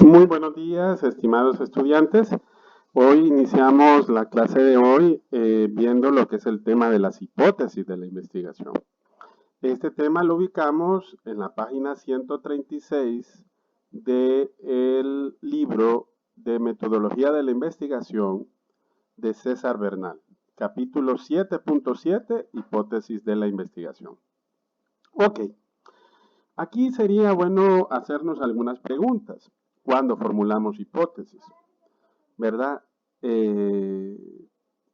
Muy buenos días, estimados estudiantes. Hoy iniciamos la clase de hoy viendo lo que es el tema de las hipótesis de la investigación. Este tema lo ubicamos en la página 136 del libro de Metodología de la Investigación de César Bernal, capítulo 7.7, Hipótesis de la investigación. Ok, aquí sería bueno hacernos algunas preguntas cuando formulamos hipótesis, ¿verdad?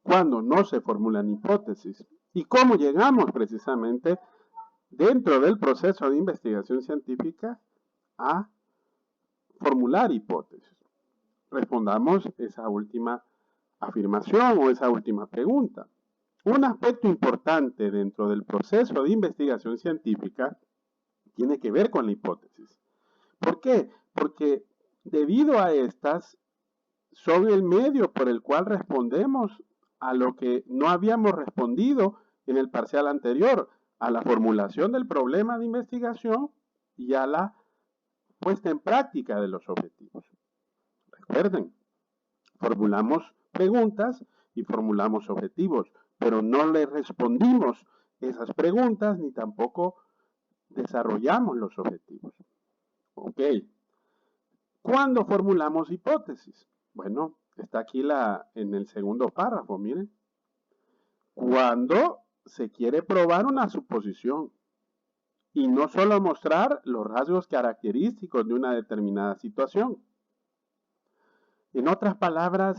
Cuando no se formulan hipótesis y cómo llegamos precisamente dentro del proceso de investigación científica a formular hipótesis. Respondamos esa última afirmación o esa última pregunta. Un aspecto importante dentro del proceso de investigación científica tiene que ver con la hipótesis. ¿Por qué? Porque debido a estas son el medio por el cual respondemos a lo que no habíamos respondido en el parcial anterior, a la formulación del problema de investigación y a la puesta en práctica de los objetivos. Recuerden, formulamos preguntas y formulamos objetivos, pero no le respondimos esas preguntas ni tampoco desarrollamos los objetivos. Ok. ¿Cuándo formulamos hipótesis? Bueno, está aquí en el segundo párrafo, miren. Cuando se quiere probar una suposición y no solo mostrar los rasgos característicos de una determinada situación. En otras palabras,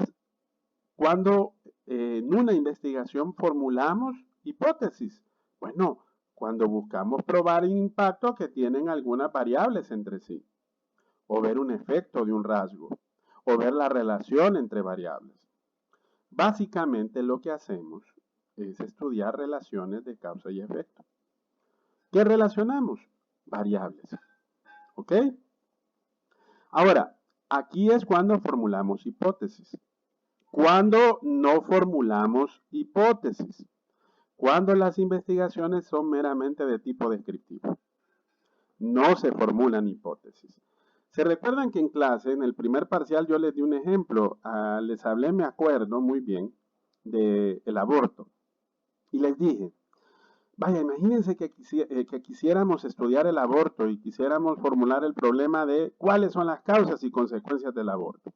cuando en una investigación formulamos hipótesis. Bueno, cuando buscamos probar el impacto que tienen algunas variables entre sí, o ver un efecto de un rasgo, o ver la relación entre variables. Básicamente lo que hacemos es estudiar relaciones de causa y efecto. ¿Qué relacionamos? Variables. ¿Ok? Ahora, aquí es cuando formulamos hipótesis. Cuando no formulamos hipótesis. Cuando las investigaciones son meramente de tipo descriptivo. No se formulan hipótesis. ¿Se recuerdan que en clase, en el primer parcial, yo les di un ejemplo? Les hablé, me acuerdo muy bien, del aborto. Y les dije, vaya, imagínense que quisiéramos estudiar el aborto y quisiéramos formular el problema de cuáles son las causas y consecuencias del aborto.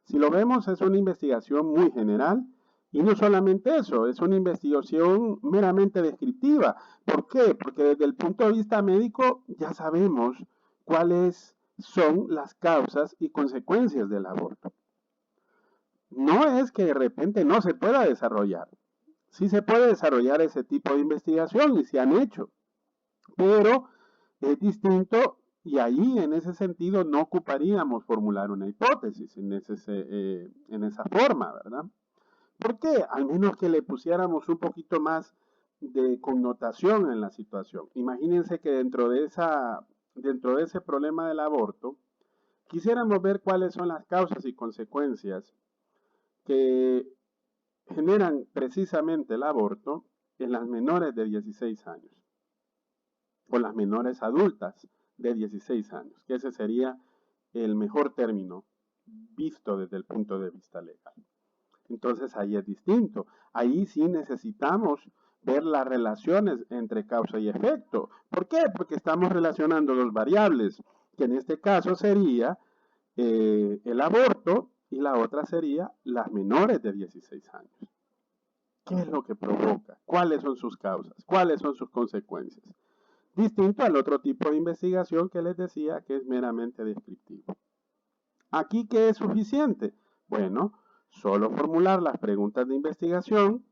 Si lo vemos, es una investigación muy general y no solamente eso, es una investigación meramente descriptiva. ¿Por qué? Porque desde el punto de vista médico ya sabemos cuáles son las causas y consecuencias del aborto. No es que de repente no se pueda desarrollar. Sí se puede desarrollar ese tipo de investigación y se han hecho, pero es distinto y ahí en ese sentido no ocuparíamos formular una hipótesis en esa forma, ¿verdad? ¿Por qué? Al menos que le pusiéramos un poquito más de connotación en la situación. Imagínense que dentro de ese problema del aborto, quisiéramos ver cuáles son las causas y consecuencias que generan precisamente el aborto en las menores de 16 años o las menores adultas de 16 años, que ese sería el mejor término visto desde el punto de vista legal. Entonces ahí es distinto. Ahí sí necesitamos ver las relaciones entre causa y efecto. ¿Por qué? Porque estamos relacionando dos variables, que en este caso sería el aborto y la otra sería las menores de 16 años. ¿Qué es lo que provoca? ¿Cuáles son sus causas? ¿Cuáles son sus consecuencias? Distinto al otro tipo de investigación que les decía que es meramente descriptivo. ¿Aquí qué es suficiente? Bueno, solo formular las preguntas de investigación,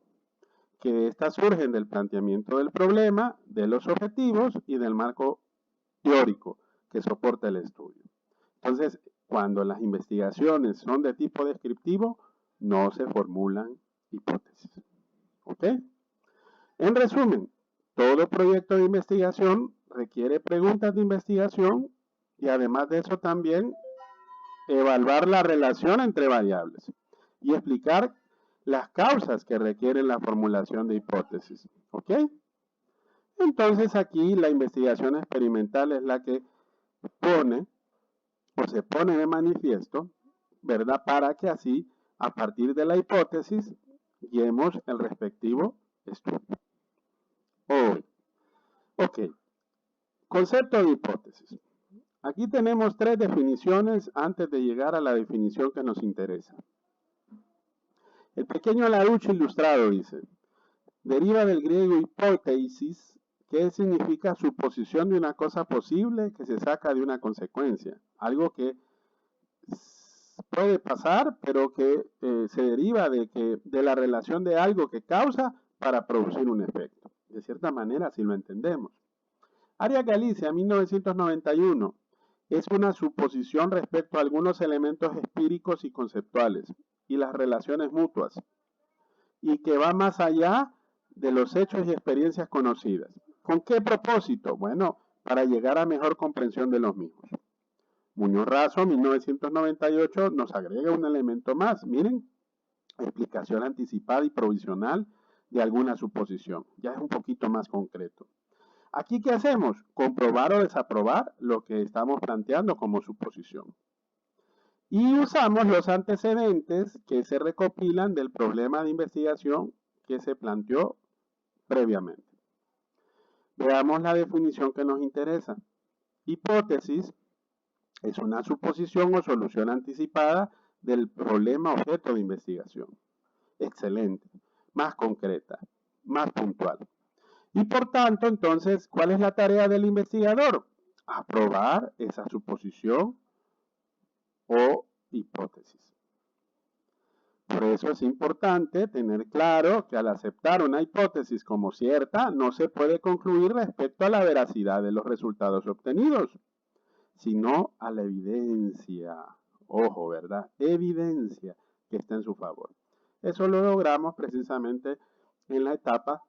que estas surgen del planteamiento del problema, de los objetivos y del marco teórico que soporta el estudio. Entonces, cuando las investigaciones son de tipo descriptivo, no se formulan hipótesis. ¿Ok? En resumen, todo proyecto de investigación requiere preguntas de investigación y además de eso también evaluar la relación entre variables y explicar las causas que requieren la formulación de hipótesis. ¿Ok? Entonces aquí la investigación experimental es la que pone o se pone de manifiesto, ¿verdad? Para que así, a partir de la hipótesis, guiemos el respectivo estudio. Ok, concepto de hipótesis. Aquí tenemos tres definiciones antes de llegar a la definición que nos interesa. El pequeño Larouche ilustrado dice, deriva del griego hipótesis, que significa suposición de una cosa posible que se saca de una consecuencia. Algo que puede pasar, pero que se deriva de la relación de algo que causa para producir un efecto. De cierta manera, así lo entendemos. Arias Galicia, 1991, es una suposición respecto a algunos elementos empíricos y conceptuales y las relaciones mutuas, y que va más allá de los hechos y experiencias conocidas. ¿Con qué propósito? Bueno, para llegar a mejor comprensión de los mismos. Muñoz Razo, 1998, nos agrega un elemento más. Miren, explicación anticipada y provisional de alguna suposición. Ya es un poquito más concreto. Aquí, ¿qué hacemos? Comprobar o desaprobar lo que estamos planteando como suposición. Y usamos los antecedentes que se recopilan del problema de investigación que se planteó previamente. Veamos la definición que nos interesa. Hipótesis es una suposición o solución anticipada del problema objeto de investigación. Excelente, más concreta, más puntual. Y por tanto, entonces, ¿cuál es la tarea del investigador? Aprobar esa suposición o hipótesis. Por eso es importante tener claro que al aceptar una hipótesis como cierta, no se puede concluir respecto a la veracidad de los resultados obtenidos, sino a la evidencia, ojo, ¿verdad? Evidencia que está en su favor. Eso lo logramos precisamente en la etapa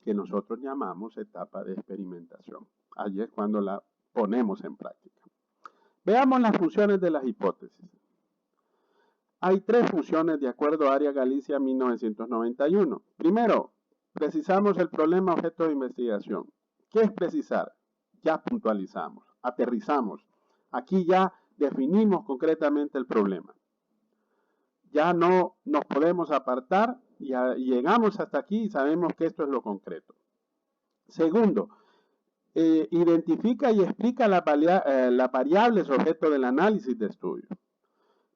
que nosotros llamamos etapa de experimentación. Allí es cuando la ponemos en práctica. Veamos las funciones de las hipótesis. Hay tres funciones de acuerdo a Arias Galicia 1991. Primero, precisamos el problema objeto de investigación. ¿Qué es precisar? Ya puntualizamos, aterrizamos. Aquí ya definimos concretamente el problema. Ya no nos podemos apartar y llegamos hasta aquí y sabemos que esto es lo concreto. Segundo, identifica y explica las variables objeto del análisis de estudio.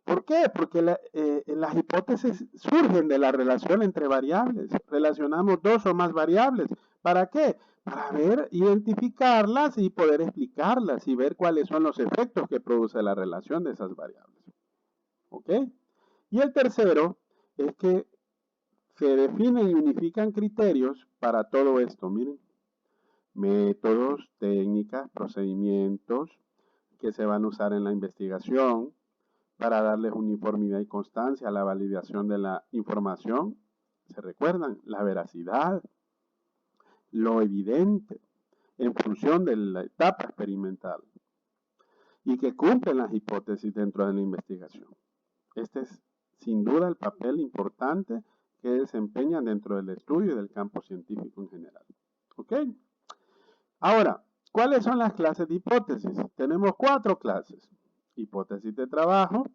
¿Por qué? Porque las hipótesis surgen de la relación entre variables. Relacionamos dos o más variables. ¿Para qué? Para ver, identificarlas y poder explicarlas y ver cuáles son los efectos que produce la relación de esas variables. ¿Ok? Y el tercero es que se definen y unifican criterios para todo esto. Miren, métodos, técnicas, procedimientos que se van a usar en la investigación para darles uniformidad y constancia a la validación de la información. ¿Se recuerdan? La veracidad, lo evidente, en función de la etapa experimental y que cumplen las hipótesis dentro de la investigación. Este es sin duda el papel importante que desempeñan dentro del estudio y del campo científico en general. ¿Ok? Ahora, ¿cuáles son las clases de hipótesis? Tenemos 4 clases. Hipótesis de trabajo,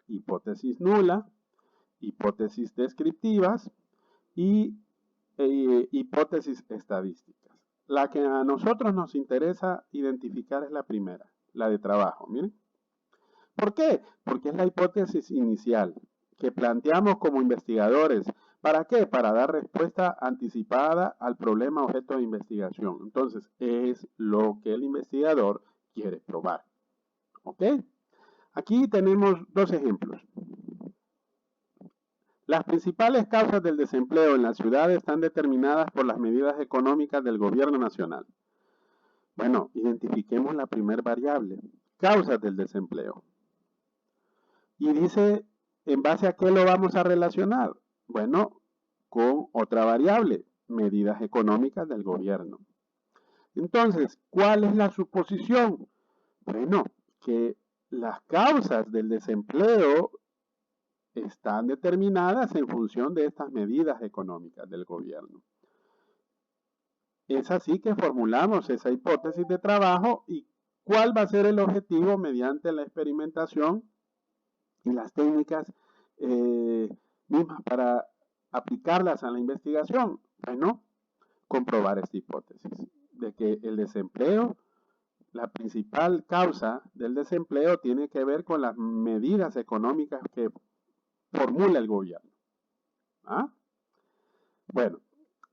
hipótesis nula, hipótesis descriptivas y hipótesis estadísticas. La que a nosotros nos interesa identificar es la primera, la de trabajo. Miren. ¿Por qué? Porque es la hipótesis inicial que planteamos como investigadores. ¿Para qué? Para dar respuesta anticipada al problema objeto de investigación. Entonces, es lo que el investigador quiere probar. ¿Ok? Aquí tenemos 2 ejemplos. Las principales causas del desempleo en la ciudad están determinadas por las medidas económicas del gobierno nacional. Bueno, identifiquemos la primera variable, causas del desempleo. Y dice, ¿en base a qué lo vamos a relacionar? Bueno, con otra variable, medidas económicas del gobierno. Entonces, ¿cuál es la suposición? Bueno, que las causas del desempleo están determinadas en función de estas medidas económicas del gobierno. Es así que formulamos esa hipótesis de trabajo y ¿Cuál va a ser el objetivo mediante la experimentación y las técnicas mismas para aplicarlas a la investigación? Bueno, comprobar esta hipótesis de que el desempleo, la principal causa del desempleo tiene que ver con las medidas económicas que formula el gobierno. ¿Ah? Bueno,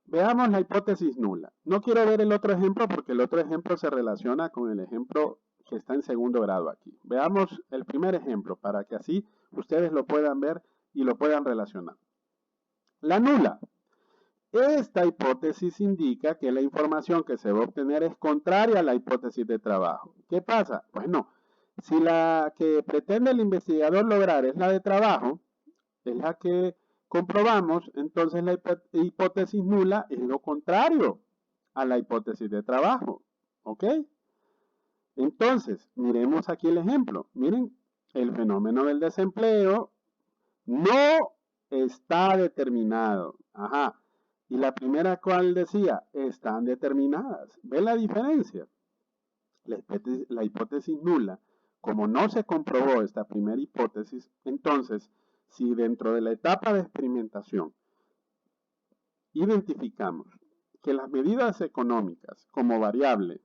veamos la hipótesis nula. No quiero ver el otro ejemplo porque el otro ejemplo se relaciona con el ejemplo que está en segundo grado aquí. Veamos el primer ejemplo para que así ustedes lo puedan ver y lo puedan relacionar. La nula. Esta hipótesis indica que la información que se va a obtener es contraria a la hipótesis de trabajo. ¿Qué pasa? Bueno, si la que pretende el investigador lograr es la de trabajo, es la que comprobamos, entonces la hipótesis nula es lo contrario a la hipótesis de trabajo. ¿Ok? Entonces, miremos aquí el ejemplo. Miren, el fenómeno del desempleo no está determinado. Ajá. Y la primera cual decía, están determinadas. ¿Ve la diferencia? La hipótesis nula, como no se comprobó esta primera hipótesis, entonces, si dentro de la etapa de experimentación identificamos que las medidas económicas como variable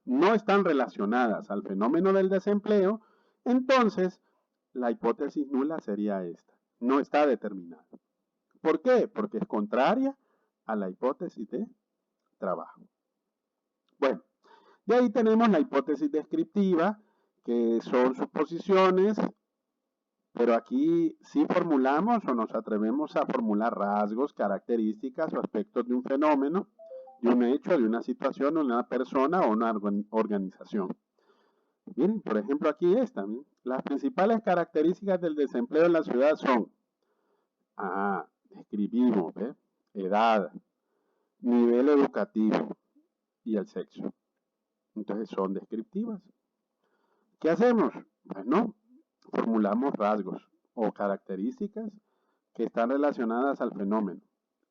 no están relacionadas al fenómeno del desempleo, entonces la hipótesis nula sería esta, no está determinada. ¿Por qué? Porque es contraria a la hipótesis de trabajo. Bueno, de ahí tenemos la hipótesis descriptiva, que son suposiciones, pero aquí sí formulamos o nos atrevemos a formular rasgos, características o aspectos de un fenómeno, de un hecho, de una situación, de una persona o una organización. Miren, por ejemplo, aquí esta. ¿Miren? Las principales características del desempleo en la ciudad son, describimos, ¿ve? Edad, nivel educativo y el sexo. Entonces son descriptivas. ¿Qué hacemos? Bueno, formulamos rasgos o características que están relacionadas al fenómeno,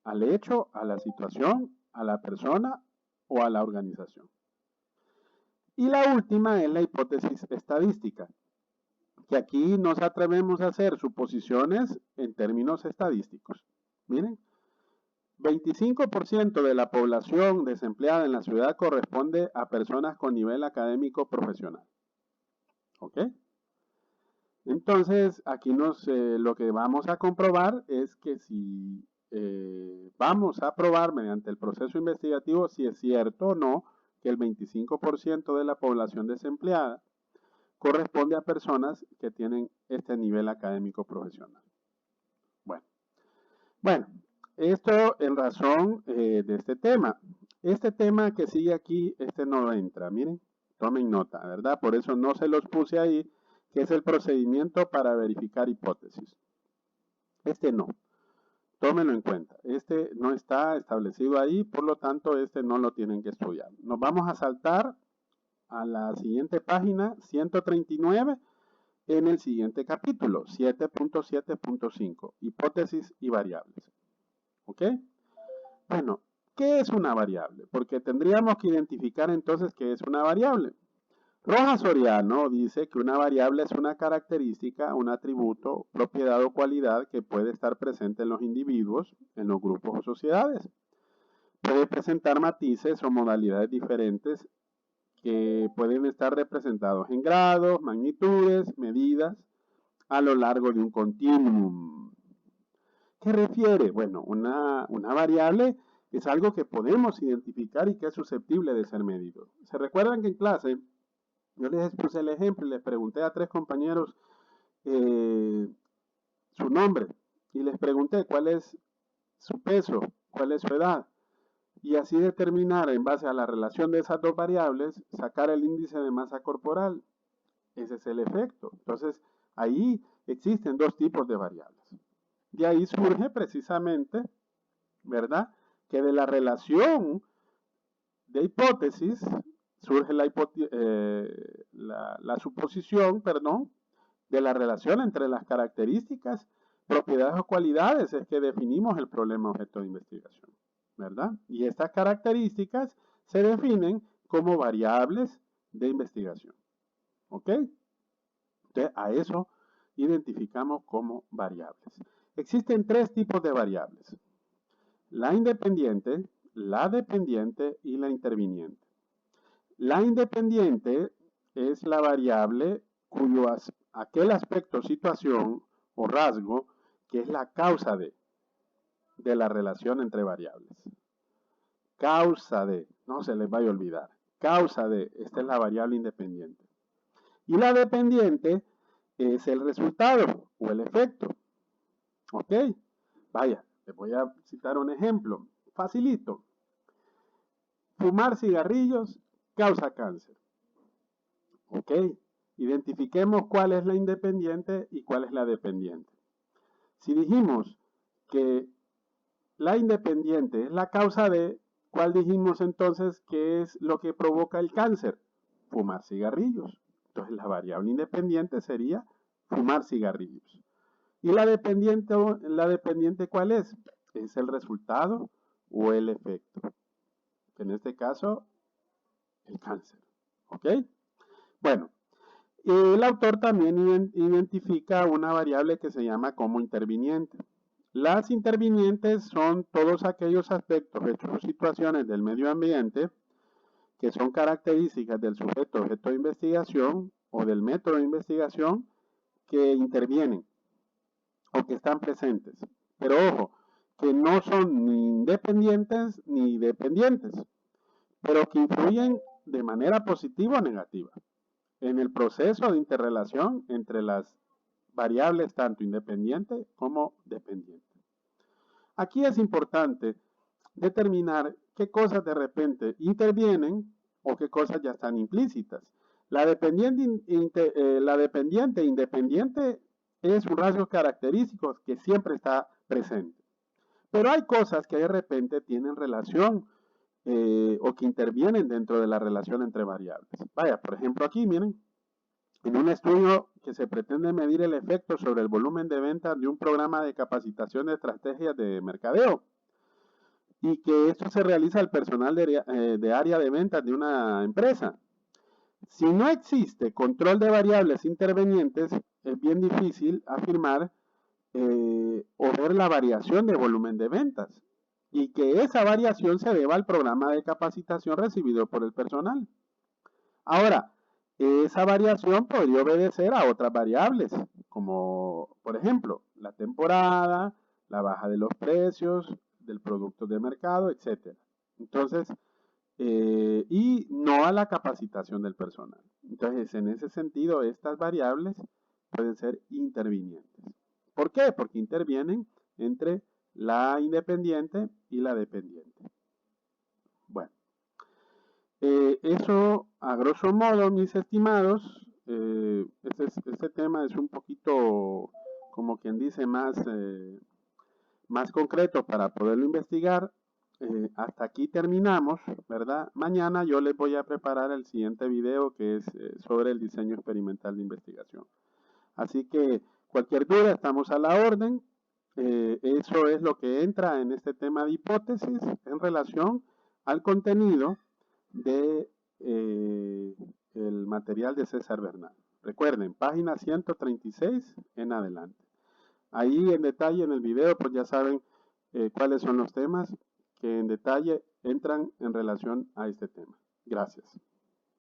al hecho, a la situación, a la persona o a la organización. Y la última es la hipótesis estadística, que aquí nos atrevemos a hacer suposiciones en términos estadísticos. Miren, 25% de la población desempleada en la ciudad corresponde a personas con nivel académico profesional. ¿Ok? Entonces, aquí lo que vamos a comprobar es que si vamos a probar mediante el proceso investigativo si es cierto o no que el 25% de la población desempleada corresponde a personas que tienen este nivel académico profesional. Bueno, esto en razón de este tema. Este tema que sigue aquí, no entra, miren, tomen nota, ¿verdad? Por eso no se los puse ahí, que es el procedimiento para verificar hipótesis. No, tómenlo en cuenta. No está establecido ahí, por lo tanto, no lo tienen que estudiar. Nos vamos a saltar a la siguiente página, 139, en el siguiente capítulo, 7.7.5, hipótesis y variables. ¿Ok? Bueno, ¿qué es una variable? Porque tendríamos que identificar entonces qué es una variable. Rojas Soriano dice que una variable es una característica, un atributo, propiedad o cualidad que puede estar presente en los individuos, en los grupos o sociedades. Puede presentar matices o modalidades diferentes que pueden estar representados en grados, magnitudes, medidas a lo largo de un continuum. ¿Qué refiere? Bueno, una variable es algo que podemos identificar y que es susceptible de ser medido. ¿Se recuerdan que en clase yo les puse el ejemplo y les pregunté a 3 compañeros su nombre y les pregunté cuál es su peso, cuál es su edad? Y así determinar en base a la relación de esas dos variables, sacar el índice de masa corporal. Ese es el efecto. Entonces, ahí existen dos tipos de variables. De ahí surge precisamente, ¿verdad? Que de la relación de hipótesis surge la suposición, de la relación entre las características, propiedades o cualidades, es que definimos el problema objeto de investigación, ¿verdad? Y estas características se definen como variables de investigación. ¿Ok? Entonces, a eso identificamos como variables. Existen tres tipos de variables: la independiente, la dependiente y la interviniente. La independiente es la variable cuyo aquel aspecto, situación o rasgo que es la causa de la relación entre variables. Causa de, no se les vaya a olvidar, causa de, esta es la variable independiente. Y la dependiente es el resultado o el efecto. ¿Ok? Vaya, les voy a citar un ejemplo, facilito. Fumar cigarrillos causa cáncer. ¿Ok? Identifiquemos cuál es la independiente y cuál es la dependiente. Si dijimos que la independiente es la causa de, ¿cuál dijimos entonces que es lo que provoca el cáncer? Fumar cigarrillos. Entonces la variable independiente sería fumar cigarrillos. ¿Y la dependiente cuál es? Es el resultado o el efecto. En este caso, el cáncer. ¿Ok? Bueno, el autor también identifica una variable que se llama como interviniente. Las intervinientes son todos aquellos aspectos, hechos o situaciones del medio ambiente que son características del sujeto objeto de investigación o del método de investigación que intervienen o que están presentes. Pero ojo, que no son ni independientes ni dependientes, pero que influyen de manera positiva o negativa en el proceso de interrelación entre las variables tanto independiente como dependiente. Aquí es importante determinar qué cosas de repente intervienen o qué cosas ya están implícitas. La dependiente independiente es un rasgo característico que siempre está presente. Pero hay cosas que de repente tienen relación o que intervienen dentro de la relación entre variables. Vaya, por ejemplo aquí, miren, en un estudio que se pretende medir el efecto sobre el volumen de ventas de un programa de capacitación de estrategias de mercadeo, y que esto se realiza al personal de área de ventas de una empresa. Si no existe control de variables intervenientes, es bien difícil afirmar o ver la variación de volumen de ventas y que esa variación se deba al programa de capacitación recibido por el personal. Ahora, esa variación podría obedecer a otras variables, como por ejemplo la temporada, la baja de los precios del producto de mercado, etc. Entonces, y no a la capacitación del personal. Entonces, en ese sentido, estas variables pueden ser intervinientes. ¿Por qué? Porque intervienen entre la independiente y la dependiente. Bueno, eso a grosso modo, mis estimados, este tema es un poquito, como quien dice, más concreto para poderlo investigar. Hasta aquí terminamos, ¿verdad? Mañana yo les voy a preparar el siguiente video que es sobre el diseño experimental de investigación. Así que cualquier duda, estamos a la orden. Eso es lo que entra en este tema de hipótesis en relación al contenido de el material de César Bernal. Recuerden, página 136 en adelante. Ahí en detalle en el video, pues ya saben cuáles son los temas que en detalle entran en relación a este tema. Gracias.